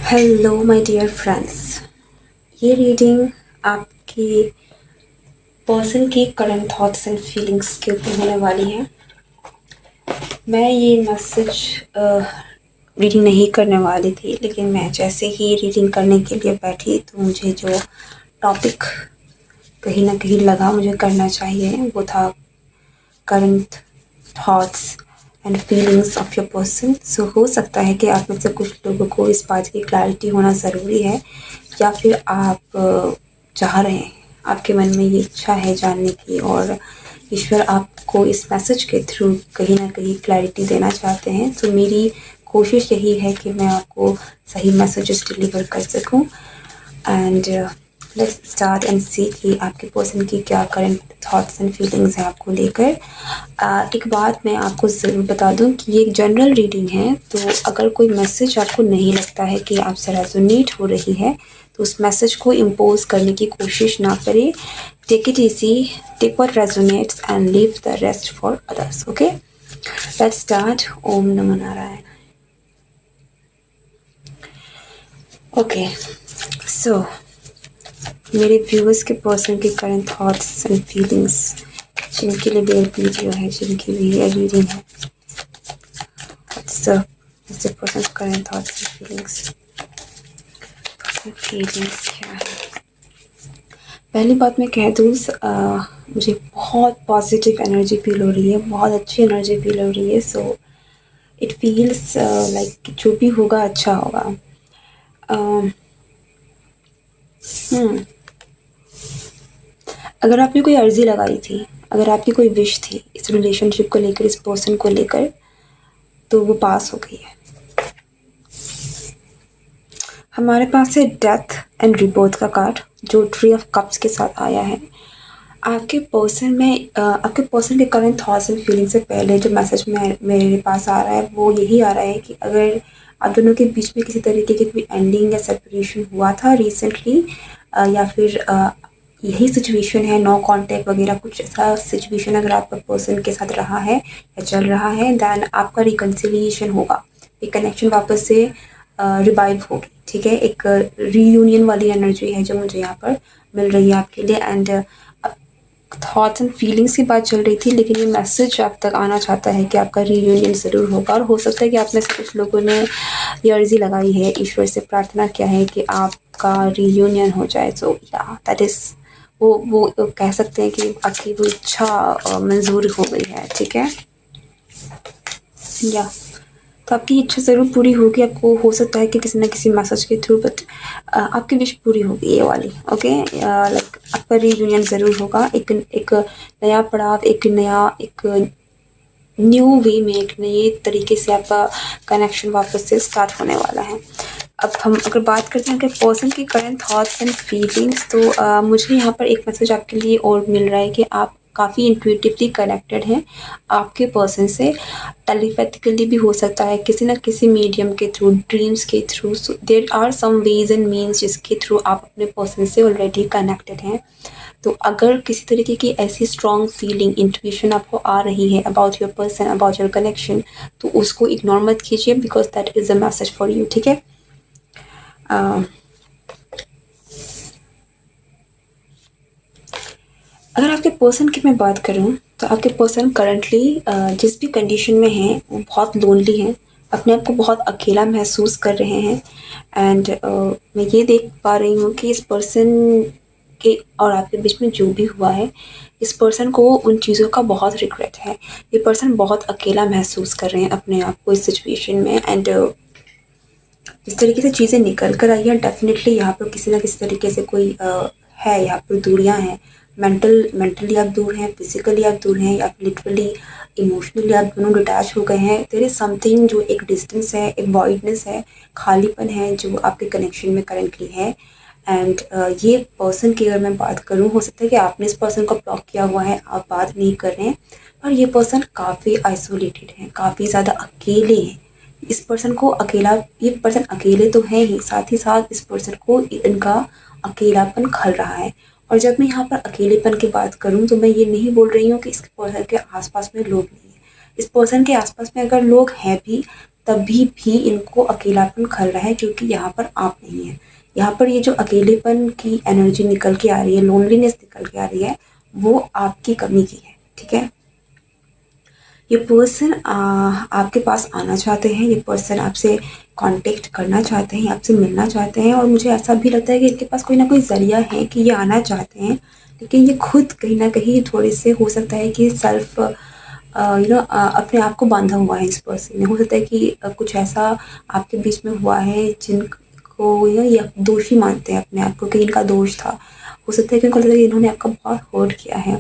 Hello my dear friends. ये reading आपकी person की करंट थॉट्स एंड फीलिंग्स के ऊपर होने वाली है। मैं ये मैसेज रीडिंग नहीं करने वाली थी, लेकिन मैं जैसे ही रीडिंग करने के लिए बैठी तो मुझे जो टॉपिक कहीं ना कहीं लगा मुझे करना चाहिए वो था current thoughts and feelings of your person. So हो सकता है कि आप में से कुछ लोगों को इस बात की क्लैरिटी होना ज़रूरी है, या फिर आप चाह रहे हैं, आपके मन में ये इच्छा है जानने की, और ईश्वर आपको इस मैसेज के थ्रू कहीं ना कहीं क्लैरिटी देना चाहते हैं। तो मेरी कोशिश यही है कि मैं आपको सही मैसेजेस डिलीवर कर सकूं। एंड लेट्स स्टार्ट एंड सी कि आपके पर्सन की क्या करंट थॉट्स एंड फीलिंग्स हैं आपको लेकर। एक बात मैं आपको ज़रूर बता दूं कि ये एक जनरल रीडिंग है, तो अगर कोई मैसेज आपको नहीं लगता है कि आपसे रेजोनेट हो रही है तो उस मैसेज को इम्पोज करने की कोशिश ना करें। Take it easy, take what resonates and leave the rest for others. Okay, let's start. ओम नमः नारायण। ओके, सो मेरे व्यूअर्स के पर्सन के करंट थॉट्स एंड फीलिंग्स, जिनके लिए भी वीडियो है, जिनके लिए रीडिंग है, person current thoughts and feelings क्या है। पहली बात मैं कह दूँ, मुझे बहुत पॉजिटिव एनर्जी फील हो रही है, बहुत अच्छी एनर्जी फील हो रही है। सो इट फील्स लाइक जो भी होगा अच्छा होगा। अगर आपने कोई अर्जी लगाई थी, अगर आपकी कोई विश थी इस रिलेशनशिप को लेकर, इस पर्सन को लेकर, तो वो पास हो गई है। हमारे पास है डेथ एंड रिबर्थ का कार्ड, जो ट्री ऑफ कप्स के साथ आया है। आपके पर्सन में आपके पर्सन के करंट थॉट्स एंड फीलिंग से पहले जो मैसेज में मेरे पास आ रहा है वो यही आ रहा है कि अगर आप दोनों के बीच में किसी तरीके की कोई एंडिंग या सेपरेशन हुआ था रिसेंटली, या फिर यही सिचुएशन है, नो कांटेक्ट वगैरह कुछ ऐसा सिचुएशन अगर आपका पर्सन के साथ रहा है या चल रहा है, देन आपका रिकन्सिलिएशन होगा, एक कनेक्शन वापस से रिवाइव होगी। ठीक है, एक रीयूनियन वाली एनर्जी है जो मुझे यहाँ पर मिल रही है आपके लिए। एंड थॉट्स एंड फीलिंग्स की बात चल रही थी, लेकिन ये मैसेज आप तक आना चाहता है कि आपका रीयूनियन ज़रूर होगा। और हो सकता है कि आप में से कुछ लोगों ने ये अर्जी लगाई है, ईश्वर से प्रार्थना किया है कि आपका रीयूनियन हो जाए। सो या दैट इज़ वो कह सकते हैं कि आपकी वो इच्छा मंजूर हो गई है। ठीक है, या तो आपकी इच्छा ज़रूर पूरी होगी। आपको हो सकता है कि किसी ना किसी मैसेज के थ्रू, बट आपकी विश पूरी होगी ये वाली। ओके, लाइक आपका रीयूनियन ज़रूर होगा, एक नया पड़ाव, एक न्यू वे में, एक नए तरीके से आपका कनेक्शन वापस से स्टार्ट होने वाला है। अब हम अगर बात करते हैं कि पर्सन की करंट थॉट्स एंड फीलिंग्स, तो मुझे यहाँ पर एक मैसेज आपके लिए और मिल रहा है कि आप काफ़ी इंट्यूटिवली कनेक्टेड हैं आपके पर्सन से। टेलीपैथिकली भी हो सकता है, किसी न किसी मीडियम के थ्रू, ड्रीम्स के through. There are some ways and means जिसके थ्रू आप अपने पर्सन से ऑलरेडी कनेक्टेड हैं। तो अगर किसी तरीके की ऐसी स्ट्रॉन्ग फीलिंग, इंट्यूशन आपको आ रही है about your person, about your connection, तो उसको इग्नोर मत कीजिए, because that is a message for you. ठीक है, अगर आपके पर्सन की मैं बात करूं, तो आपके पर्सन करंटली जिस भी कंडीशन में हैं वो बहुत लोनली हैं, अपने आप को बहुत अकेला महसूस कर रहे हैं। एंड मैं ये देख पा रही हूँ कि इस पर्सन के और आपके बीच में जो भी हुआ है, इस पर्सन को उन चीज़ों का बहुत रिग्रेट है। ये पर्सन बहुत अकेला महसूस कर रहे हैं अपने आप को इस सिचुएशन में। एंड जिस तरीके से चीज़ें निकल कर आई हैं, डेफिनेटली यहाँ पर किसी ना किसी तरीके से कोई है, यहाँ पर दूरियाँ हैं। मेंटली आप दूर हैं, फिजिकली आप दूर हैं, या लिटरली इमोशनली आप दोनों डिटैच हो गए हैं। देयर इज़ समथिंग, जो एक डिस्टेंस है, एक वॉइडनेस है, खालीपन है जो आपके कनेक्शन में करंटली है। एंड ये पर्सन की अगर मैं बात करूँ, हो सकता है कि आपने इस पर्सन को ब्लॉक किया हुआ है, आप बात नहीं कर रहे हैं, पर ये पर्सन काफ़ी आइसोलेटेड है, काफ़ी ज़्यादा अकेले हैं। इस पर्सन को अकेला, ये पर्सन अकेले तो है ही, साथ ही साथ इस पर्सन को इनका अकेलापन खल रहा है। और जब मैं यहाँ पर अकेलेपन की बात करूँ, तो मैं ये नहीं बोल रही हूँ कि इस पर्सन के आसपास में लोग नहीं हैं। इस पर्सन के आसपास में अगर लोग हैं भी, तभी भी इनको अकेलापन खल रहा है, क्योंकि यहाँ पर आप नहीं हैं। यहाँ पर ये जो अकेलेपन की एनर्जी निकल के आ रही है, लोनलीनेस निकल के आ रही है, वो आपकी कमी की है, ठीक है। ये पर्सन आपके पास आना चाहते हैं, ये पर्सन आपसे कांटेक्ट करना चाहते हैं, आपसे मिलना चाहते हैं, और मुझे ऐसा भी लगता है कि इनके पास कोई ना कोई ज़रिया है कि ये आना चाहते हैं, लेकिन ये खुद कहीं ना कहीं थोड़े से, हो सकता है कि सेल्फ अपने आप को बांधा हुआ है इस पर्सन ने। हो सकता है कि कुछ ऐसा आपके बीच में हुआ है जिनको ये दोषी मानते हैं अपने आप को, कि इनका दोष था। हो सकता है कि उनको लगता है कि इन्होंने आपका बहुत हर्ट किया है,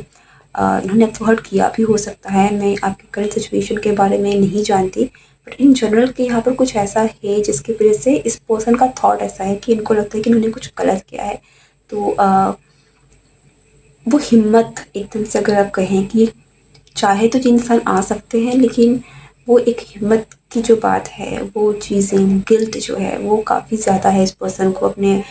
इन्होंने आपको हर्ट किया भी हो सकता है। मैं आपकी करंट सिचुएशन के बारे में नहीं जानती, बट इन जनरल कि यहाँ पर कुछ ऐसा है जिसकी वजह से इस पर्सन का थॉट ऐसा है कि इनको लगता है कि इन्होंने कुछ गलत किया है। तो वो हिम्मत एकदम से, अगर आप कहें कि चाहे तो इंसान आ सकते हैं, लेकिन वो एक हिम्मत की जो बात है, वो चीज़ें, गिल्ट जो है वो काफ़ी ज़्यादा है इस पर्सन को अपने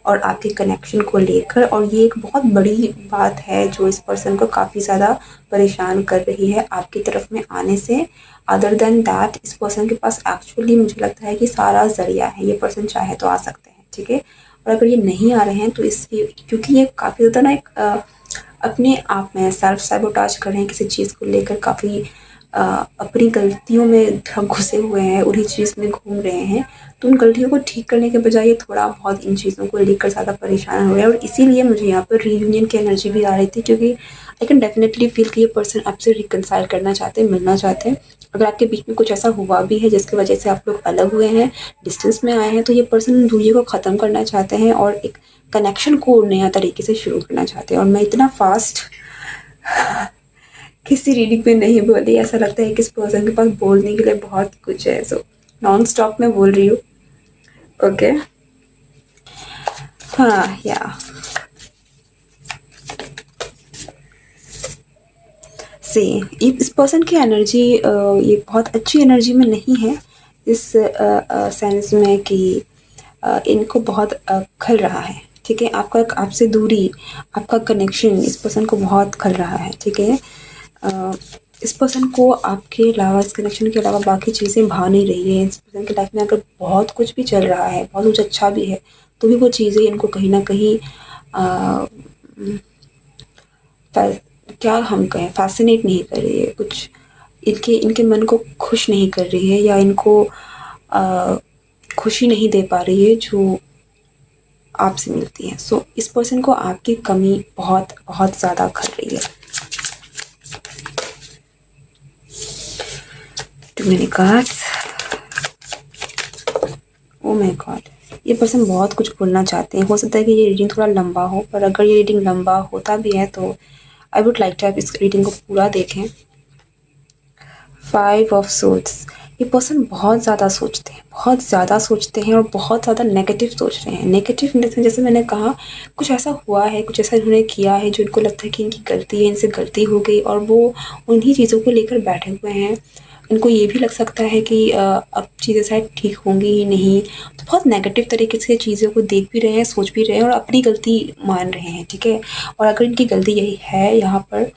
और आपके कनेक्शन को लेकर। और ये एक बहुत बड़ी बात है जो इस पर्सन को काफ़ी ज़्यादा परेशान कर रही है आपकी तरफ में आने से। अदर देन दैट, इस पर्सन के पास एक्चुअली मुझे लगता है कि सारा ज़रिया है, ये पर्सन चाहे तो आ सकते हैं, ठीक है। और अगर ये नहीं आ रहे हैं तो इसलिए क्योंकि ये काफ़ी ज़्यादा ना एक अपने आप में सेल्फ सैबोटाज कर रहे हैं किसी चीज़ को लेकर, काफ़ी अपनी गलतियों में घुसे हुए हैं, उन्हीं चीज़ में घूम रहे हैं। तो उन गलतियों को ठीक करने के बजाय ये थोड़ा बहुत इन चीज़ों को लेकर ज़्यादा परेशान हो रहे हैं, और इसीलिए मुझे यहाँ पर रीयूनियन की एनर्जी भी आ रही थी, क्योंकि आई कैन डेफिनेटली फील कि ये पर्सन आपसे रिकनसाइल करना चाहते हैं, मिलना चाहते हैं। अगर आपके बीच में कुछ ऐसा हुआ भी है जिसकी वजह से आप लोग अलग हुए हैं, डिस्टेंस में आए हैं, तो ये पर्सन दूरी को ख़त्म करना चाहते हैं और एक कनेक्शन को नया तरीके से शुरू करना चाहते हैं। और मैं इतना फास्ट किसी रीडिंग में नहीं बोली, ऐसा लगता है कि इस पर्सन के पास बोलने के लिए बहुत कुछ है, सो नॉन स्टॉप में बोल रही हूँ, ओके। हाँ, या से इस पर्सन की एनर्जी ये बहुत अच्छी एनर्जी में नहीं है, इस सेंस में कि इनको बहुत खल रहा है, ठीक है। आपका आपसे दूरी, आपका कनेक्शन इस पर्सन को बहुत खल रहा है, ठीक है। इस पर्सन को आपके अलावा, इस कनेक्शन के अलावा बाकी चीज़ें भा नहीं रही है। इस पर्सन की लाइफ में अगर बहुत कुछ भी चल रहा है, बहुत कुछ अच्छा भी है, तो भी वो चीज़ें इनको कहीं ना कहीं क्या हम कहें, फैसिनेट नहीं कर रही है, कुछ इनके इनके मन को खुश नहीं कर रही है, या इनको खुशी नहीं दे पा रही है जो आपसे मिलती है। सो इस पर्सन को आपकी कमी बहुत बहुत ज़्यादा खल रही है। Too many cards, oh my God, ये पर्सन बहुत कुछ बोलना चाहते हैं। हो सकता है कि ये रीडिंग थोड़ा लंबा हो, पर अगर ये रीडिंग लंबा होता भी है तो आई वुड लाइक टू आप इस रीडिंग को पूरा देखें। 5 ऑफ सोर्ड्स, ये पर्सन बहुत ज़्यादा सोचते हैं, बहुत ज़्यादा सोचते हैं और बहुत ज़्यादा नेगेटिव सोच रहे हैं। नेगेटिव जैसे मैंने कहा, कुछ ऐसा हुआ है, कुछ ऐसा इन्होंने किया है जो इनको लगता है कि इनकी गलती है, इनसे गलती हो गई, और वो उन्हीं चीज़ों को लेकर बैठे हुए हैं। इनको ये भी लग सकता है कि अब चीज़ें शायद ठीक होंगी ही नहीं, तो बहुत नेगेटिव तरीके से चीज़ों को देख भी रहे हैं, सोच भी रहे हैं और अपनी गलती मान रहे हैं, ठीक है। और अगर इनकी गलती यही है यहाँ पर,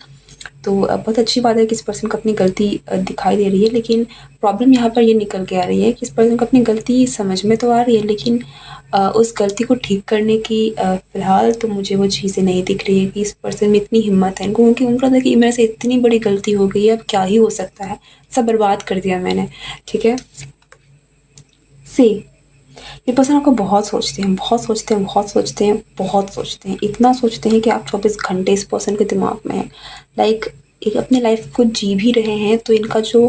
तो बहुत अच्छी बात है कि इस पर्सन को अपनी गलती दिखाई दे रही है, लेकिन प्रॉब्लम यहाँ पर ये निकल के आ रही है कि इस पर्सन को अपनी गलती समझ में तो आ रही है, लेकिन उस गलती को ठीक करने की फ़िलहाल तो मुझे वो चीज़ें नहीं दिख रही है कि इस पर्सन में इतनी हिम्मत है। क्योंकि उनको लगता है कि मेरे से इतनी बड़ी गलती हो गई है, अब क्या ही हो सकता है, सब बर्बाद कर दिया मैंने, ठीक है। सी, ये पर्सन आपको बहुत सोचते हैं, बहुत सोचते हैं, बहुत सोचते हैं, बहुत सोचते हैं, इतना सोचते हैं कि आप 24 घंटे इस पर्सन के दिमाग में हैं। लाइक एक अपनी लाइफ को जी भी रहे हैं, तो इनका जो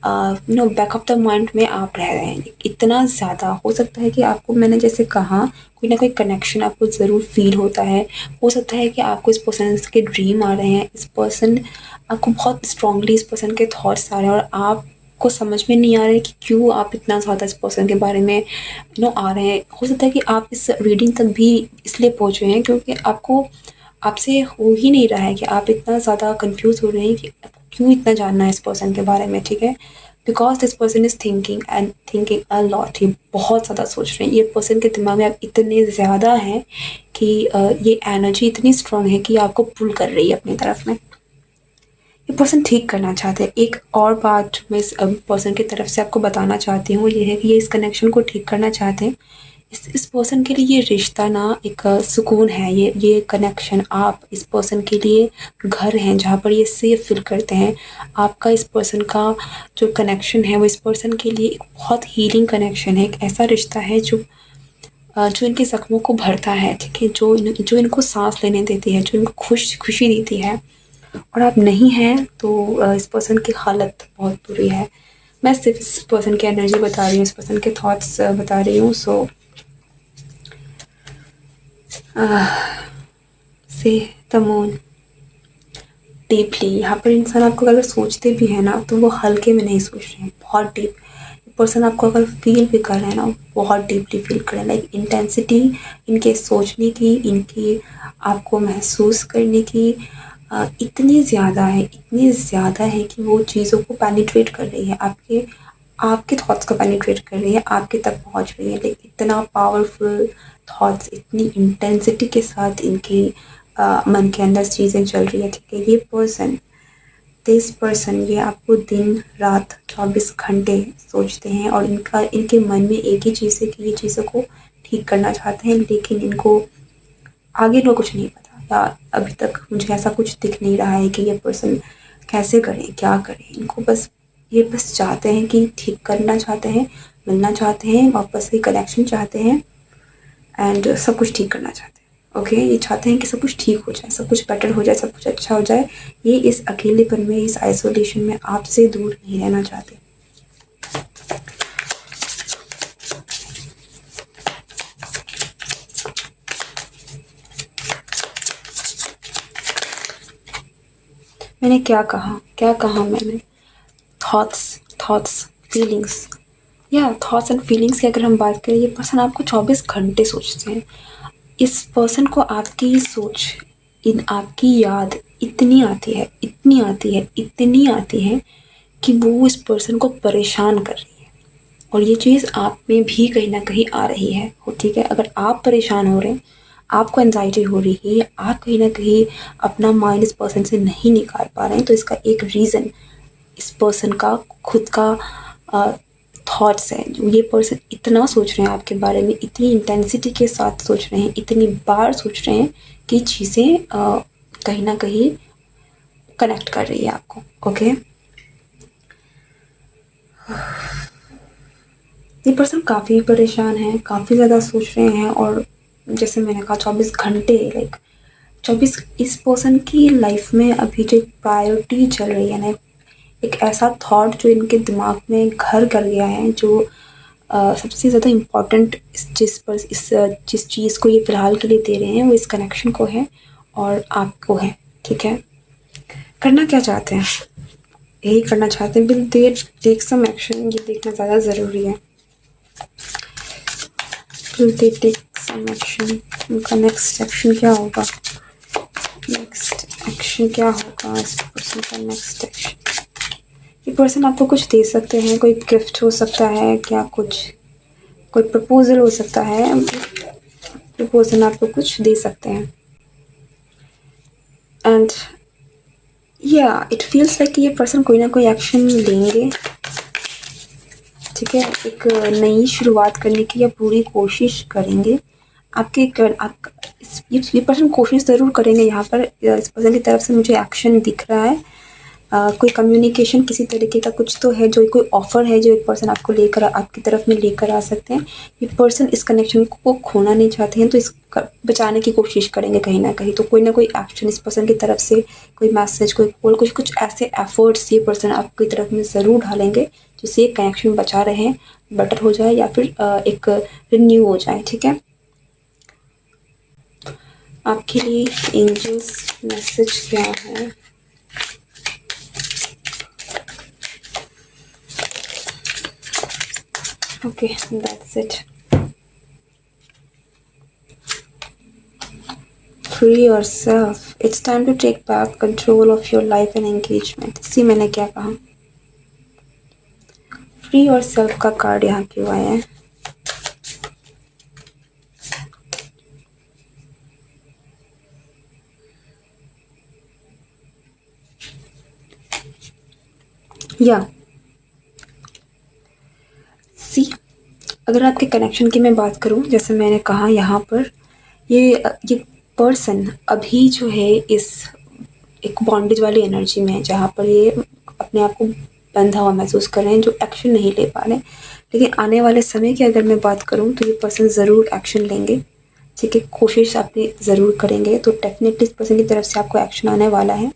बैक ऑफ द माइंड में आप रह रहे हैं, इतना ज़्यादा। हो सकता है कि आपको, मैंने जैसे कहा, कोई ना कोई कनेक्शन आपको ज़रूर फील होता है। हो सकता है कि आपको इस पर्सन के ड्रीम आ रहे हैं, इस पर्सन आपको बहुत स्ट्रांगली, इस पर्सन के थॉट्स आ रहे हैं, और आप को समझ में नहीं आ रहा है कि क्यों आप इतना ज़्यादा इस पर्सन के बारे में आ रहे हैं। हो सकता है कि आप इस रीडिंग तक भी इसलिए पहुँचे हैं क्योंकि आपको, आपसे हो ही नहीं रहा है कि आप इतना ज़्यादा कंफ्यूज हो रहे हैं कि क्यों इतना जानना है इस पर्सन के बारे में, ठीक है। Because this person is thinking and thinking a lot, ये बहुत ज़्यादा सोच रहे हैं। ये पर्सन के दिमाग में आप इतने ज़्यादा हैं कि ये एनर्जी इतनी स्ट्रांग है कि आपको पुल कर रही है अपनी तरफ में। ये पर्सन ठीक करना चाहते हैं। एक और बात जो मैं इस पर्सन की तरफ से आपको बताना चाहती हूँ, ये है कि ये इस कनेक्शन को ठीक करना चाहते हैं। इस पर्सन के लिए ये रिश्ता ना एक सुकून है। ये कनेक्शन आप इस पर्सन के लिए घर हैं, जहाँ पर ये सेफ फील करते हैं। आपका इस पर्सन का जो कनेक्शन है वो इस पर्सन के लिए एक बहुत हीलिंग कनेक्शन है। एक ऐसा रिश्ता है जो इनके ज़ख्मों को भरता है, ठीक है, जो इनको सांस लेने देती है, जो इनको खुशी देती है। और आप नहीं हैं तो इस पर्सन की हालत बहुत बुरी है। मैं सिर्फ इस पर्सन की एनर्जी बता रही हूँ, इस पर्सन के थॉट्स बता रही हूँ। सो से द मून डीपली। यहाँ पर इंसान आपको अगर सोचते भी है ना तो वो हल्के में नहीं सोच रहे हैं, बहुत डीप। पर्सन आपको अगर फील भी कर रहे हैं ना, बहुत डीपली फील कर रहे हैं। लाइक इंटेंसिटी इनके सोचने की, इनकी आपको महसूस करने की इतनी ज़्यादा है कि वो चीज़ों को पेनिट्रेट कर रही है, आपके थॉट्स को पेनिट्रेट कर रही है, आपके तक पहुंच रही है। लाइक इतना पावरफुल थॉट्स, इतनी इंटेंसिटी के साथ इनकी मन के अंदर चीज़ें चल रही है, ठीक है। दिस पर्सन ये आपको दिन रात 24 घंटे सोचते हैं और इनके मन में एक ही चीज़ है कि ये चीज़ों को ठीक करना चाहते हैं, लेकिन इनको आगे का कुछ नहीं पता, या अभी तक मुझे ऐसा कुछ दिख नहीं रहा है कि ये पर्सन कैसे करें, क्या करें। इनको ये बस चाहते हैं कि ठीक करना चाहते हैं, मिलना चाहते हैं, वापस से कनेक्शन चाहते हैं, एंड सब कुछ ठीक करना चाहते हैं। ओके, ये चाहते हैं कि सब कुछ ठीक हो जाए, सब कुछ बेटर हो जाए, सब कुछ अच्छा हो जाए। ये इस अकेलेपन में, इस आइसोलेशन में आपसे दूर नहीं रहना चाहते। मैंने क्या कहा मैंने? थॉट्स फीलिंग्स, या थॉट्स एंड फीलिंग्स की अगर हम बात करें, ये पर्सन आपको 24 घंटे सोचते हैं। इस पर्सन को आपकी सोच, आपकी याद इतनी आती है कि वो इस पर्सन को परेशान कर रही है। और ये चीज़ आप में भी कहीं ना कहीं आ रही है, ठीक है। अगर आप परेशान हो रहे हैं, आपको एंजाइटी हो रही है, आप कहीं ना कहीं अपना माइंड इस पर्सन से नहीं निकाल पा रहे हैं, तो इसका एक रीज़न इस पर्सन का खुद का थॉट्स है। जो ये पर्सन इतना सोच रहे हैं आपके बारे में, इतनी इंटेंसिटी के साथ सोच रहे हैं, इतनी बार सोच रहे हैं कि चीज़ें कहीं ना कहीं कनेक्ट कर रही है आपको। ओके, ये पर्सन काफ़ी परेशान है, काफ़ी ज़्यादा सोच रहे हैं। और जैसे मैंने कहा 24 घंटे, लाइक 24, इस पर्सन की लाइफ में अभी जो प्रायोरिटी चल रही है ना, एक ऐसा थॉट जो इनके दिमाग में घर कर गया है, जो सबसे ज़्यादा इम्पॉर्टेंट जिस चीज़ को ये फ़िलहाल के लिए दे रहे हैं वो इस कनेक्शन को है और आपको है, ठीक है। करना क्या चाहते हैं? यही करना चाहते हैं, will they take some action, ये देखना ज़्यादा ज़रूरी है। Will they take some action, उनका नेक्स्ट एक्शन क्या होगा? इस पर्सन का नेक्स्ट एक्शन? ये पर्सन आपको कुछ दे सकते हैं, कोई गिफ्ट हो सकता है, क्या कुछ, कोई प्रपोजल हो सकता है। प्रपोजल आपको कुछ दे सकते हैं। एंड इट फील्स लाइक ये पर्सन कोई ना कोई एक्शन लेंगे, ठीक है। एक नई शुरुआत करने की या पूरी कोशिश करेंगे। ये पर्सन कोशिश ज़रूर करेंगे। यहाँ पर इस पर्सन की तरफ से मुझे एक्शन दिख रहा है। कोई कम्युनिकेशन किसी तरीके का कुछ तो है, जो कोई ऑफ़र है जो एक पर्सन आपकी तरफ में लेकर आ सकते हैं। ये पर्सन इस कनेक्शन को खोना नहीं चाहते हैं, तो इसका बचाने की कोशिश करेंगे कहीं ना कहीं। तो कोई ना कोई एक्शन इस पर्सन की तरफ से, कोई मैसेज, कोई कॉल, कुछ ऐसे एफर्ट्स ये पर्सन आपकी तरफ में ज़रूर डालेंगे जिससे ये कनेक्शन बचा रहे, बेटर हो जाए, या फिर एक रिन्यू हो जाए, ठीक है। आपके लिए एंजल्स मैसेज क्या है? Okay, that's it. Free yourself. It's time to take back control of your life and engagement. See, मैंने क्या कहा? Free yourself का कार्ड यहाँ क्यों आया है? या सी, अगर आपके कनेक्शन की मैं बात करूँ, जैसे मैंने कहा यहाँ पर ये पर्सन अभी जो है इस एक बॉन्डेज वाली एनर्जी में है, जहाँ पर ये अपने आप को बंधा हुआ महसूस कर रहे हैं, जो एक्शन नहीं ले पा रहे हैं। लेकिन आने वाले समय की अगर मैं बात करूँ तो ये पर्सन ज़रूर एक्शन लेंगे, ठीक है, कोशिश अपनी ज़रूर करेंगे। तो डेफिनेटली इस पर्सन की तरफ से आपको एक्शन आने वाला है।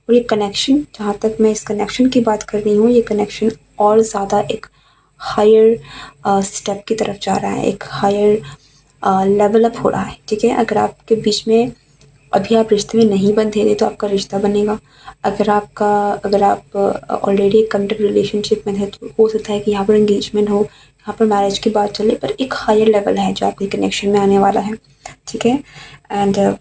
और ये कनेक्शन, जहाँ तक मैं इस कनेक्शन की बात कर रही हूँ, ये कनेक्शन और ज़्यादा एक हायर स्टेप की तरफ जा रहा है, एक हायर लेवल अप हो रहा है, ठीक है। अगर आपके बीच में अभी आप रिश्ते में नहीं बंधे थे तो आपका रिश्ता बनेगा। अगर आप ऑलरेडी एक कमिटेड रिलेशनशिप में थे तो हो सकता है कि यहाँ पर एंगेजमेंट हो, यहाँ पर मैरिज की बात चले, पर एक हायर लेवल है जो आपके कनेक्शन में आने वाला है, ठीक है। एंड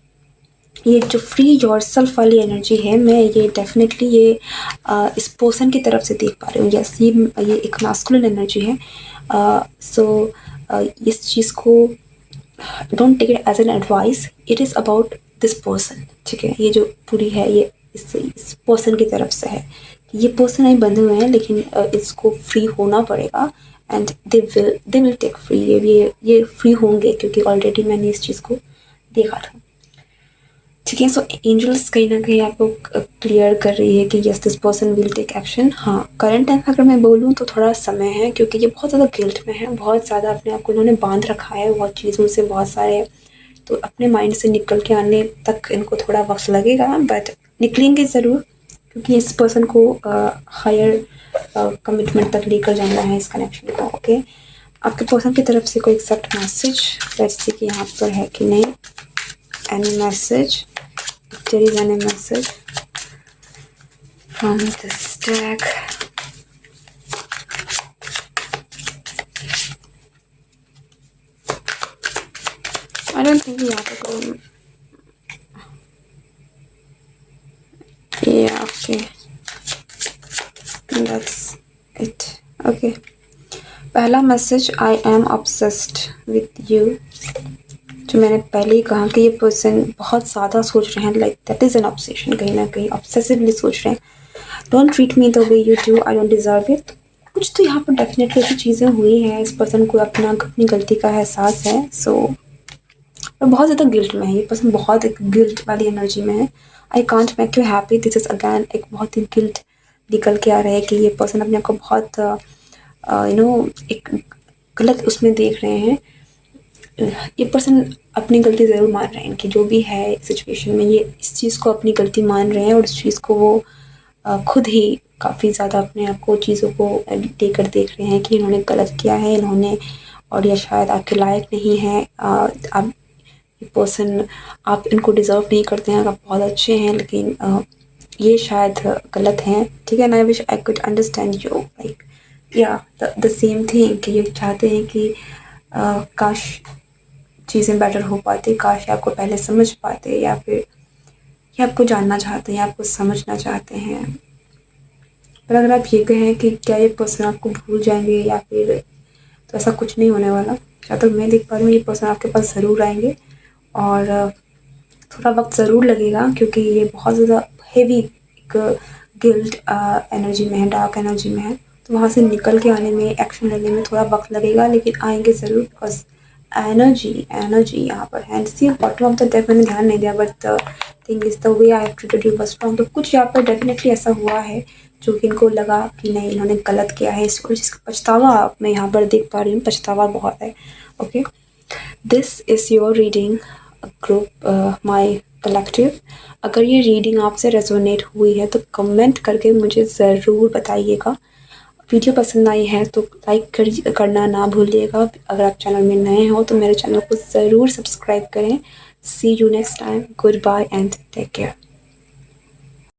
ये जो फ्री योरसेल्फ वाली एनर्जी है, मैं ये डेफिनेटली ये इस पर्सन की तरफ से देख पा रही हूँ। यस, ये एक मैस्कुलिन एनर्जी है। सो इस चीज़ को don't take it as an advice, it is about this person, ठीक है। ये जो पूरी है ये इस पर्सन की तरफ से है। ये पर्सन नहीं बंधे हुए हैं, लेकिन इसको फ्री होना पड़ेगा and they will take free. ये फ्री होंगे क्योंकि ऑलरेडी मैंने इस चीज़ को देखा था, ठीक है। सो एंजल्स कहीं ना कहीं आपको क्लियर कर रही है कि yes this person will take action. हाँ, करंट टाइम अगर मैं बोलूँ तो थोड़ा समय है, क्योंकि ये बहुत ज़्यादा गिल्ट में है, बहुत ज़्यादा अपने आप को इन्होंने बांध रखा है बहुत चीज़ों से, बहुत सारे, तो अपने माइंड से निकल के आने तक इनको थोड़ा वक्त लगेगा, बट निकलेंगे ज़रूर, क्योंकि इस पर्सन को हायर कमिटमेंट तक लेकर जाना है इस कनेक्शन को, ओके। आपके पर्सन की तरफ से कोई एक्सेप्ट मैसेज, जैसे कि यहाँ पर है कि नहीं, any message, if there is any message from this deck. I don't think we have to go. Yeah, okay. That's it. Okay. पहला message, I am obsessed with you. जो मैंने पहले ही कहा कि ये पर्सन बहुत ज़्यादा सोच रहे हैं, like that is an obsession, कहीं ना कहीं ऑब्सेसिवली सोच रहे हैं। Don't treat me the way you do, I don't deserve it. कुछ तो यहाँ पर डेफिनेटली ऐसी चीज़ें हुई हैं, इस पर्सन को अपनी गलती का एहसास है। सो और बहुत ज़्यादा गिल्ट में है ये पर्सन, बहुत एक गिल्ट वाली एनर्जी में है। I can't make you happy, this is again एक बहुत ही गिल्ट निकल के आ रहा है कि ये पर्सन अपने आप को बहुत एक गलत उसमें देख रहे हैं। ये पर्सन अपनी गलती ज़रूर मान रहे हैं, इनकी जो भी है सिचुएशन में, ये इस चीज़ को अपनी गलती मान रहे हैं और इस चीज़ को वो खुद ही काफ़ी ज़्यादा अपने आप को चीज़ों को लेकर देख रहे हैं कि इन्होंने गलत किया है, इन्होंने, और ये शायद आपके लायक नहीं है। आप ये पर्सन, आप इनको डिज़र्व नहीं करते हैं, आप बहुत अच्छे हैं, लेकिन ये शायद गलत हैं, ठीक है ना। I wish I could understand you, like या द सेम थिंग, कि ये चाहते हैं कि काश चीज़ें बेटर हो पाती, काश आपको पहले समझ पाते, या फिर ये आपको जानना चाहते हैं, आपको समझना चाहते हैं। पर अगर आप ये कहें कि क्या ये पर्सन आपको भूल जाएंगे या फिर, तो ऐसा कुछ नहीं होने वाला। जहाँ तक मैं देख पा रही हूँ, ये पर्सन आपके पास ज़रूर आएंगे और थोड़ा वक्त ज़रूर लगेगा, क्योंकि ये बहुत ज़्यादा हेवी एक गिल्ट एनर्जी में है, डार्क एनर्जी में है। तो वहाँ से निकल के आने में, एक्शन लेने में थोड़ा वक्त लगेगा, लेकिन आएंगे ज़रूर, बिकॉज एनर्जी यहाँ पर है। सी बॉटम ऑफ द डेक मैंने ध्यान नहीं दिया, but thing is the way I have treated you was wrong. तो कुछ यहाँ पर डेफिनेटली ऐसा हुआ है जो कि इनको लगा कि नहीं, इन्होंने गलत किया है, इसको जिसका पछतावा मैं यहाँ पर देख पा रही हूँ, पछतावा बहुत है, okay. This is your reading group, my collective. अगर ये रीडिंग आपसे रेजोनेट हुई है तो कमेंट करके मुझे ज़रूर बताइएगा। वीडियो पसंद आई है तो लाइक करना ना भूलिएगा। अगर आप चैनल में नए हो तो मेरे चैनल को ज़रूर सब्सक्राइब करें। See you next time, goodbye and take care.